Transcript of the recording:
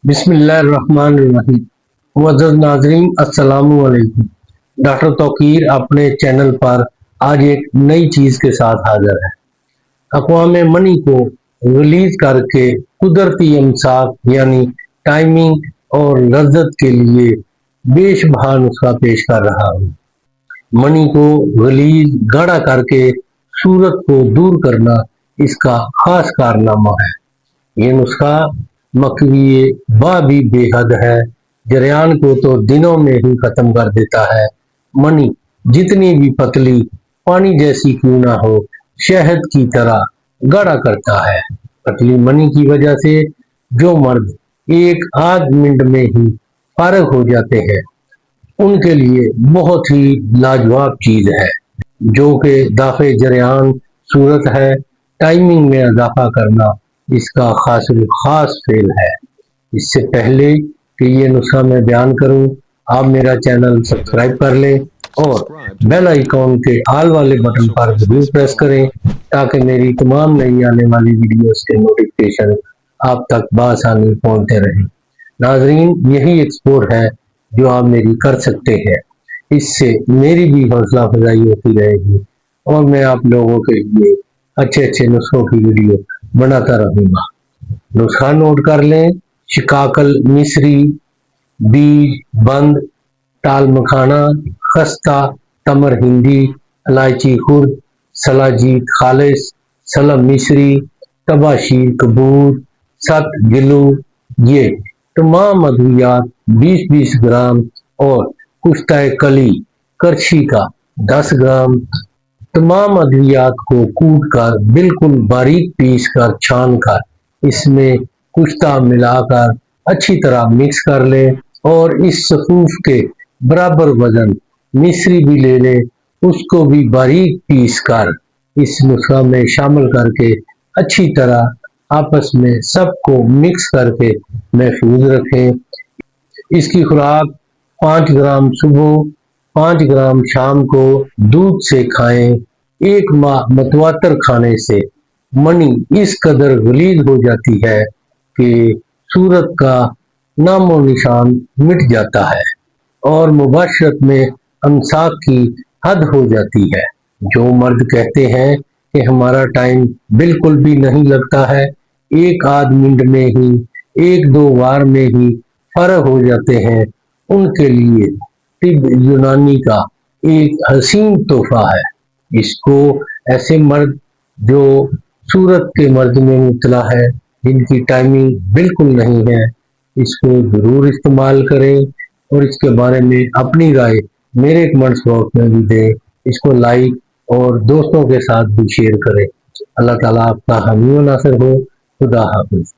بسم اللہ الرحمن الرحیم۔ معزز ناظرین السلام علیکم۔ ڈاکٹر توقیر اپنے چینل پر آج ایک نئی چیز کے ساتھ حاضر ہے۔ اقوام منی کو ریلیز کر کے قدرتی امساک یعنی ٹائمنگ اور لذت کے لیے بے شبہ نسخہ پیش کر رہا ہوں۔ منی کو ریلیز گاڑھا کر کے صورت کو دور کرنا اس کا خاص کارنامہ ہے۔ یہ نسخہ مکوی با بھی بے حد ہے، جریان کو تو دنوں میں ہی ختم کر دیتا ہے۔ منی جتنی بھی پتلی پانی جیسی کیوں نہ ہو، شہد کی طرح گاڑھا کرتا ہے۔ پتلی منی کی وجہ سے جو مرد ایک آدھ منٹ میں ہی فارغ ہو جاتے ہیں، ان کے لیے بہت ہی لاجواب چیز ہے، جو کہ دافع جریان صورت ہے۔ ٹائمنگ میں اضافہ کرنا اس کا خاص فعل ہے۔ اس سے پہلے کہ یہ نسخہ میں بیان کروں، آپ میرا چینل سبسکرائب کر لیں اور بیل آئیکن کے آل والے بٹن پر ضرور پریس کریں تاکہ میری تمام نئی آنے والی ویڈیوز کے نوٹیفیکیشن آپ تک بآسانی پہنچتے رہیں۔ ناظرین، یہی ایک سپورٹ ہے جو آپ میری کر سکتے ہیں۔ اس سے میری بھی حوصلہ افزائی ہوتی رہے گی اور میں آپ لوگوں کے لیے اچھے نسخوں کی ویڈیو بناتا رہوں گا۔ نسخہ نوٹ کر لیں: شکاکل مصری، بیج بند، ٹال مکھانا، خستہ، تمر ہندی، الائچی خرد، سلاجید خالص، سلم مصری، تباشیر کبور، 7 گلو۔ یہ تمام ادویات 20 گرام اور کشتہ کلی کرچھی کا 10 گرام۔ تمام ادویات کو کوٹ کر بالکل باریک پیس کر چھان کر اس میں کشتہ ملا کر اچھی طرح مکس کر لیں اور اس صفوف کے برابر وزن مصری بھی لے لیں، اس کو بھی باریک پیس کر اس نسخہ میں شامل کر کے اچھی طرح آپس میں سب کو مکس کر کے محفوظ رکھیں۔ اس کی خوراک 5 گرام صبح، 5 گرام شام کو دودھ سے کھائیں۔ 1 ماہ متواتر کھانے سے منی اس قدر غلیظ ہو جاتی ہے کہ صورت کا نام و نشان مٹ جاتا ہے اور مباشرت میں امساک کی حد ہو جاتی ہے۔ جو مرد کہتے ہیں کہ ہمارا ٹائم بالکل بھی نہیں لگتا ہے، ایک آدھ منٹ میں ہی، 1-2 وار میں ہی فارغ ہو جاتے ہیں، ان کے لیے طب یونانی کا ایک حسین تحفہ ہے۔ اس کو ایسے مرد جو صورت کے مرض میں مبتلا ہے، جن کی ٹائمنگ بالکل نہیں ہے، اس کو ضرور استعمال کریں اور اس کے بارے میں اپنی رائے میرے کمنٹس باکس میں بھی دیں۔ اس کو لائک اور دوستوں کے ساتھ بھی شیئر کریں۔ اللہ تعالیٰ آپ کا حامی و ناصر ہو۔ خدا حافظ۔